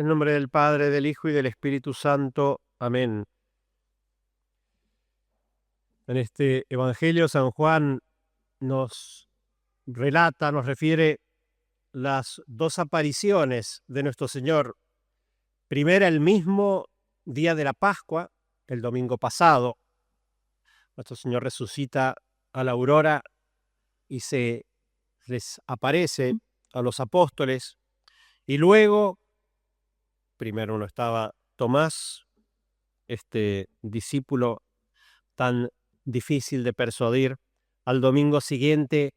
En nombre del Padre, del Hijo y del Espíritu Santo. Amén. En este Evangelio San Juan nos relata, nos refiere las dos apariciones de nuestro Señor. Primera, el mismo día de la Pascua, el domingo pasado. Nuestro Señor resucita a la aurora y se les aparece a los apóstoles. Y luego, primero no estaba Tomás, este discípulo tan difícil de persuadir. Al domingo siguiente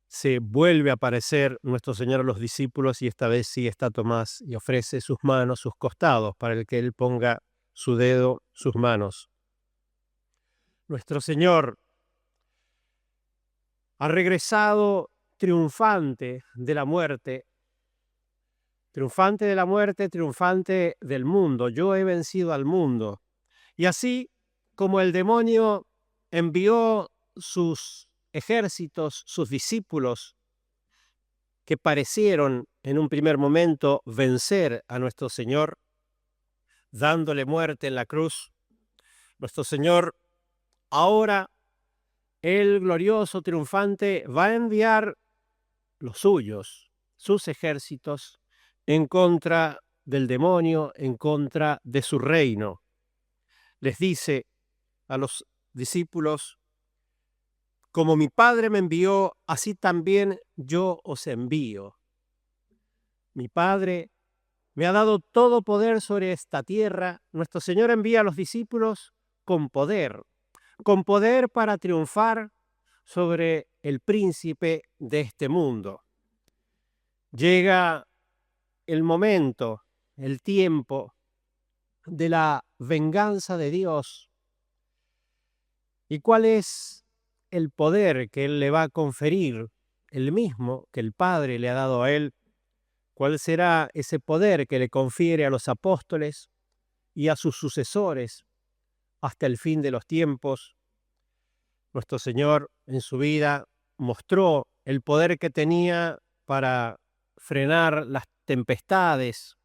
se vuelve a aparecer nuestro Señor a los discípulos y esta vez sí está Tomás y ofrece sus manos, sus costados, para el que él ponga su dedo, sus manos. Nuestro Señor ha regresado triunfante de la muerte, triunfante del mundo. Yo he vencido al mundo. Y así como el demonio envió sus ejércitos, sus discípulos, que parecieron en un primer momento vencer a nuestro Señor, dándole muerte en la cruz, nuestro Señor ahora, el glorioso, triunfante, va a enviar los suyos, sus ejércitos, en contra del demonio, en contra de su reino. Les dice a los discípulos: como mi Padre me envió, así también yo os envío. Mi Padre me ha dado todo poder sobre esta tierra. Nuestro Señor envía a los discípulos con poder para triunfar sobre el príncipe de este mundo. Llega el momento, el tiempo de la venganza de Dios. ¿Y cuál es el poder que Él le va a conferir? El mismo que el Padre le ha dado a Él. ¿Cuál será ese poder que le confiere a los apóstoles y a sus sucesores hasta el fin de los tiempos? Nuestro Señor en su vida mostró el poder que tenía para frenar las tempestades,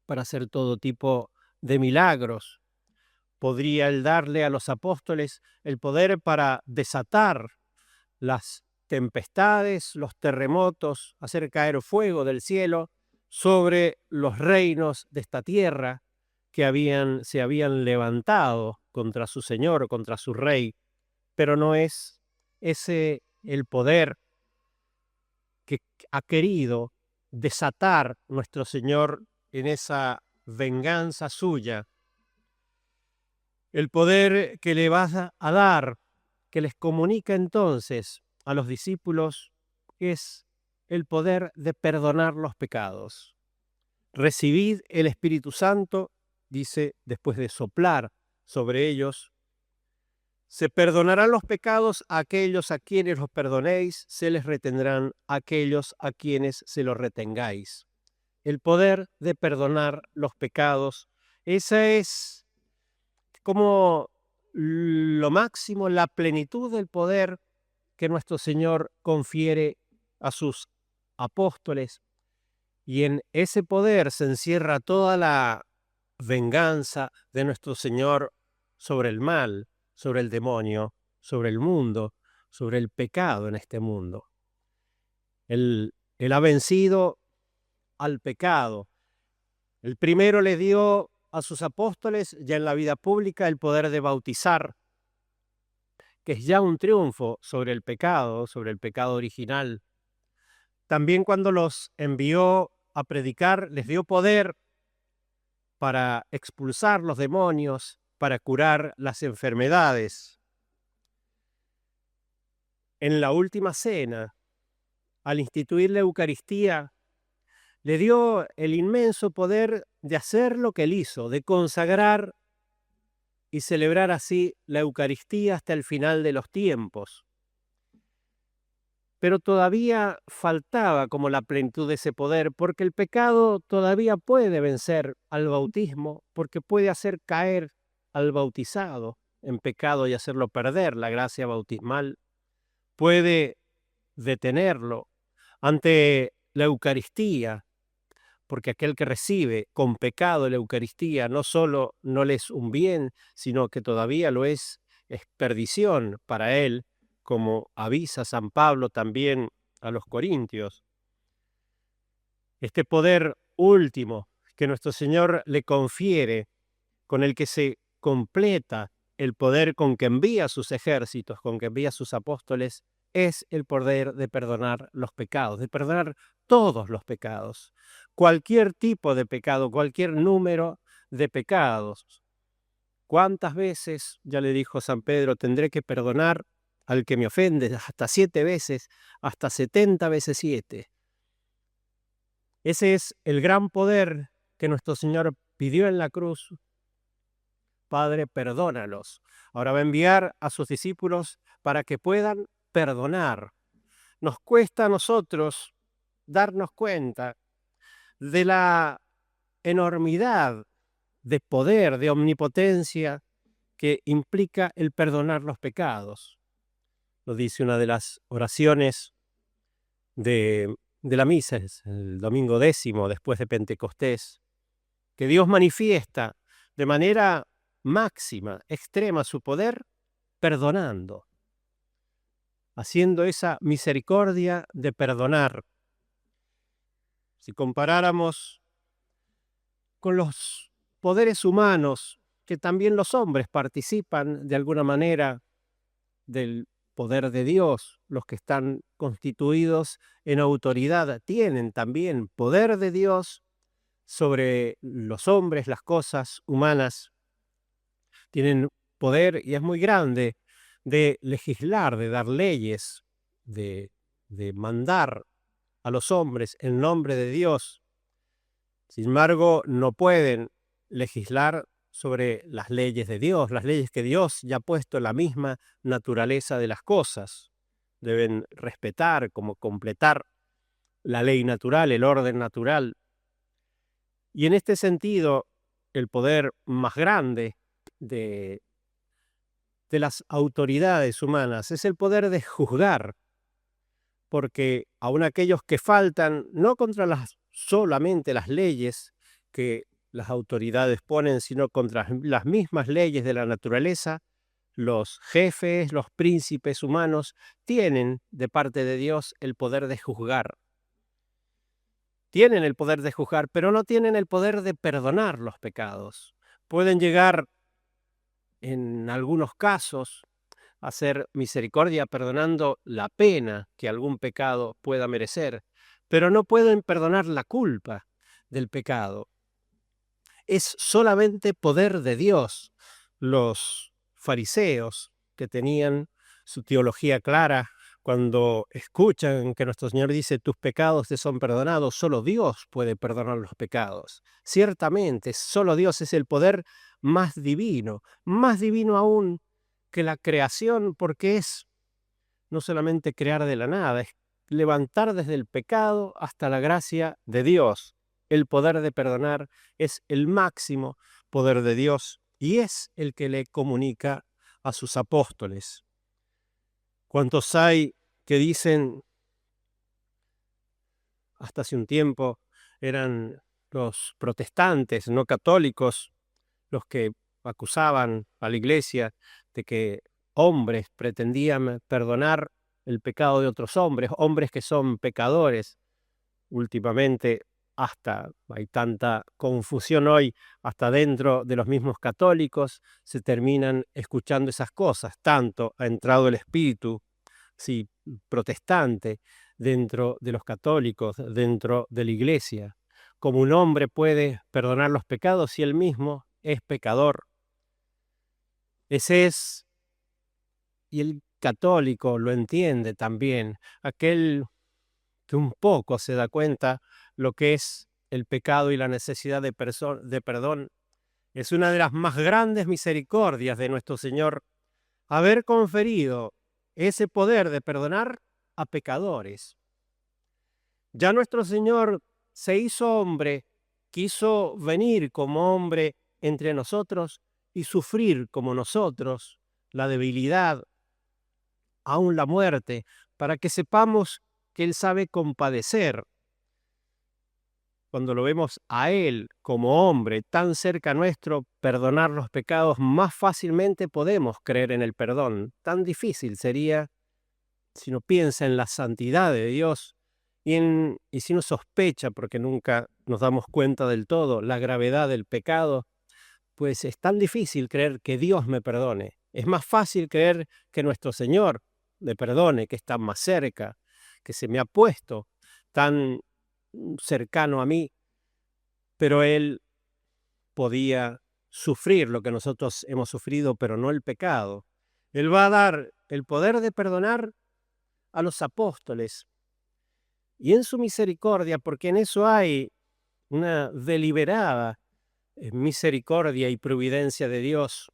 para hacer todo tipo de milagros. Podría Él darle a los apóstoles el poder para desatar las tempestades, los terremotos, hacer caer fuego del cielo sobre los reinos de esta tierra que se habían levantado contra su Señor, contra su Rey. Pero no es ese el poder que ha querido desatar nuestro Señor en esa venganza suya. El poder que le vas a dar, que les comunica entonces a los discípulos, es el poder de perdonar los pecados. Recibid el Espíritu Santo, dice, después de soplar sobre ellos. Se perdonarán los pecados a aquellos a quienes los perdonéis, se les retendrán a aquellos a quienes se los retengáis. El poder de perdonar los pecados, esa es como lo máximo, la plenitud del poder que nuestro Señor confiere a sus apóstoles. Y en ese poder se encierra toda la venganza de nuestro Señor sobre el mal, sobre el demonio, sobre el mundo, sobre el pecado en este mundo. Él ha vencido al pecado. El primero le dio a sus apóstoles, ya en la vida pública, el poder de bautizar, que es ya un triunfo sobre el pecado original. También cuando los envió a predicar, les dio poder para expulsar los demonios, para curar las enfermedades. En la última cena, al instituir la Eucaristía, le dio el inmenso poder de hacer lo que él hizo, de consagrar y celebrar así la Eucaristía hasta el final de los tiempos. Pero todavía faltaba como la plenitud de ese poder, porque el pecado todavía puede vencer al bautismo, porque puede hacer caer al bautizado en pecado y hacerlo perder la gracia bautismal. Puede detenerlo ante la Eucaristía, porque aquel que recibe con pecado la Eucaristía no solo no le es un bien, sino que todavía lo es perdición para él, como avisa San Pablo también a los Corintios. Este poder último que nuestro Señor le confiere, con el que se completa el poder con que envía sus ejércitos, con que envía sus apóstoles, es el poder de perdonar los pecados, de perdonar todos los pecados, cualquier tipo de pecado, cualquier número de pecados. ¿Cuántas veces, ya le dijo San Pedro, tendré que perdonar al que me ofende? Hasta 7 veces, hasta 70 veces 7. Ese es el gran poder que nuestro Señor pidió en la cruz. Padre, perdónalos. Ahora va a enviar a sus discípulos para que puedan perdonar. Nos cuesta a nosotros darnos cuenta de la enormidad de poder, de omnipotencia que implica el perdonar los pecados. Lo dice una de las oraciones de la misa, es el domingo 10 después de Pentecostés, que Dios manifiesta de manera máxima, extrema su poder, perdonando, haciendo esa misericordia de perdonar. Si comparáramos con los poderes humanos, que también los hombres participan de alguna manera del poder de Dios, los que están constituidos en autoridad tienen también poder de Dios sobre los hombres, las cosas humanas, tienen poder, y es muy grande, de legislar, de dar leyes, de mandar a los hombres en nombre de Dios. Sin embargo, no pueden legislar sobre las leyes de Dios, las leyes que Dios ya ha puesto en la misma naturaleza de las cosas. Deben respetar, como completar la ley natural, el orden natural. Y en este sentido, el poder más grande de las autoridades humanas es el poder de juzgar, porque aun aquellos que faltan, no contra solamente las leyes que las autoridades ponen, sino contra las mismas leyes de la naturaleza, los jefes, los príncipes humanos, tienen de parte de Dios el poder de juzgar. Tienen el poder de juzgar, pero no tienen el poder de perdonar los pecados. Pueden llegar, en algunos casos, a hacer misericordia perdonando la pena que algún pecado pueda merecer, pero no pueden perdonar la culpa del pecado. Es solamente poder de Dios. Los fariseos, que tenían su teología clara, cuando escuchan que nuestro Señor dice tus pecados te son perdonados, solo Dios puede perdonar los pecados. Ciertamente, solo Dios es el poder más divino aún que la creación, porque es no solamente crear de la nada, es levantar desde el pecado hasta la gracia de Dios. El poder de perdonar es el máximo poder de Dios y es el que le comunica a sus apóstoles. ¿Cuántos hay que dicen, hasta hace un tiempo eran los protestantes no católicos los que acusaban a la Iglesia de que hombres pretendían perdonar el pecado de otros hombres, hombres que son pecadores? Últimamente hasta hay tanta confusión hoy, hasta dentro de los mismos católicos se terminan escuchando esas cosas. Tanto ha entrado el espíritu, sí, protestante dentro de los católicos, dentro de la Iglesia. Como un hombre puede perdonar los pecados si él mismo es pecador. Ese es, y el católico lo entiende también, aquel que un poco se da cuenta lo que es el pecado y la necesidad de perdón. Es una de las más grandes misericordias de nuestro Señor haber conferido ese poder de perdonar a pecadores. Ya nuestro Señor se hizo hombre, quiso venir como hombre entre nosotros y sufrir como nosotros la debilidad, aún la muerte, para que sepamos que Él sabe compadecer. cuando lo vemos a Él como hombre tan cerca nuestro, perdonar los pecados, más fácilmente podemos creer en el perdón. Tan difícil sería si uno piensa en la santidad de Dios y si uno sospecha, porque nunca nos damos cuenta del todo, la gravedad del pecado, pues es tan difícil creer que Dios me perdone. Es más fácil creer que nuestro Señor me perdone, que está más cerca, que se me ha puesto tan cercano a mí, pero Él podía sufrir lo que nosotros hemos sufrido, pero no el pecado. Él va a dar el poder de perdonar a los apóstoles y en su misericordia, porque en eso hay una deliberada misericordia y providencia de Dios.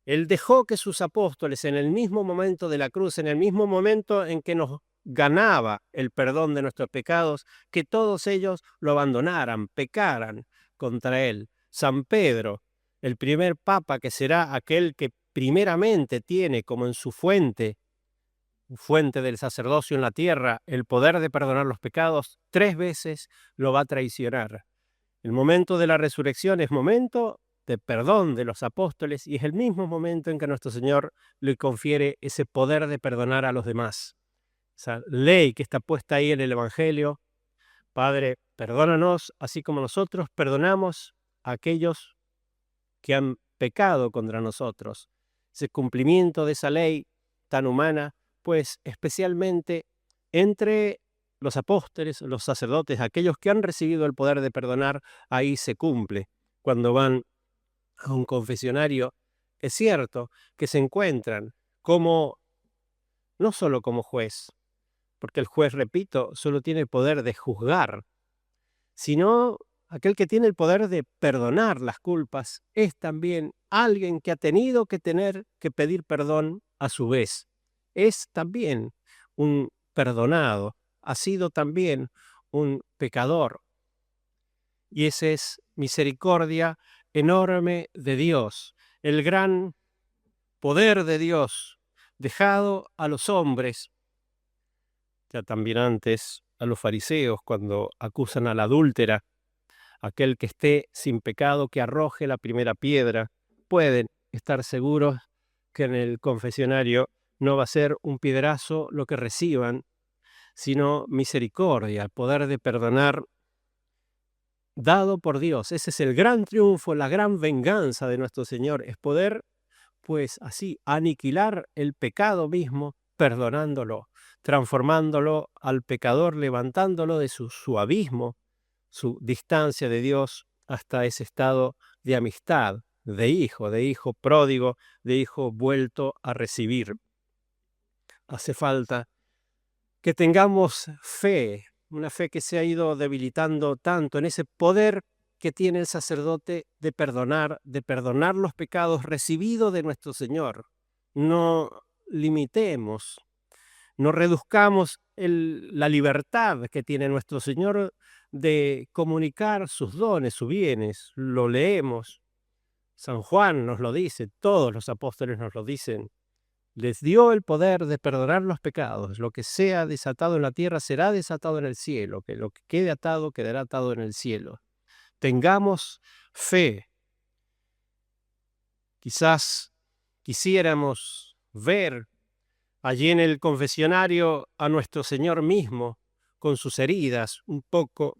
Él dejó que sus apóstoles en el mismo momento de la cruz, en el mismo momento en que nos ganaba el perdón de nuestros pecados, que todos ellos lo abandonaran, pecaran contra Él. San Pedro, el primer papa, que será aquel que primeramente tiene como en su fuente del sacerdocio en la tierra, el poder de perdonar los pecados, 3 veces lo va a traicionar. El momento de la resurrección es momento de perdón de los apóstoles y es el mismo momento en que nuestro Señor le confiere ese poder de perdonar a los demás. Esa ley que está puesta ahí en el Evangelio: Padre, perdónanos, así como nosotros perdonamos a aquellos que han pecado contra nosotros. Ese cumplimiento de esa ley tan humana, pues especialmente entre los apóstoles, los sacerdotes, aquellos que han recibido el poder de perdonar, ahí se cumple. Cuando van a un confesionario, es cierto que se encuentran como, no solo como juez, porque el juez, repito, solo tiene el poder de juzgar, sino aquel que tiene el poder de perdonar las culpas es también alguien que ha tenido que pedir perdón a su vez. Es también un perdonado, ha sido también un pecador. Y esa es misericordia enorme de Dios, el gran poder de Dios dejado a los hombres, ya también antes a los fariseos cuando acusan a la adúltera. Aquel que esté sin pecado, que arroje la primera piedra. Pueden estar seguros que en el confesionario no va a ser un piedrazo lo que reciban, sino misericordia, el poder de perdonar dado por Dios. Ese es el gran triunfo, la gran venganza de nuestro Señor, es poder, pues así, aniquilar el pecado mismo, perdonándolo, transformándolo al pecador, levantándolo de su abismo, su distancia de Dios, hasta ese estado de amistad, de hijo pródigo, de hijo vuelto a recibir. Hace falta que tengamos fe, una fe que se ha ido debilitando tanto en ese poder que tiene el sacerdote de perdonar los pecados recibidos de nuestro Señor. No limitemos, no reduzcamos la libertad que tiene nuestro Señor de comunicar sus dones, sus bienes. Lo leemos. San Juan nos lo dice, todos los apóstoles nos lo dicen. Les dio el poder de perdonar los pecados. Lo que sea desatado en la tierra será desatado en el cielo. Que lo que quede atado quedará atado en el cielo. Tengamos fe. Quizás quisiéramos ver allí en el confesionario a nuestro Señor mismo, con sus heridas. Un poco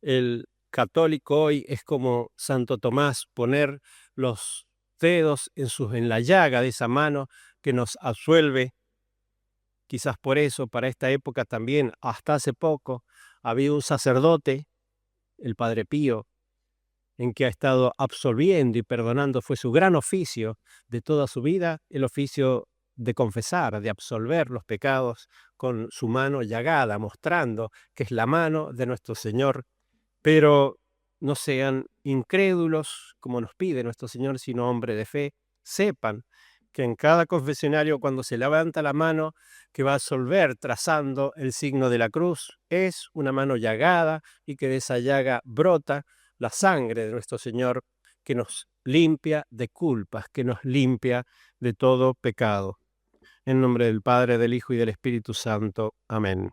el católico hoy es como Santo Tomás, poner los dedos en la llaga de esa mano que nos absuelve. Quizás por eso, para esta época también, hasta hace poco, había un sacerdote, el Padre Pío, en que ha estado absolviendo y perdonando. Fue su gran oficio de toda su vida, el oficio de confesar, de absolver los pecados con su mano llagada, mostrando que es la mano de nuestro Señor. Pero no sean incrédulos, como nos pide nuestro Señor, sino hombre de fe. Sepan que en cada confesionario, cuando se levanta la mano que va a absolver trazando el signo de la cruz, es una mano llagada y que de esa llaga brota la sangre de nuestro Señor, que nos limpia de culpas, que nos limpia de todo pecado. En nombre del Padre, del Hijo y del Espíritu Santo. Amén.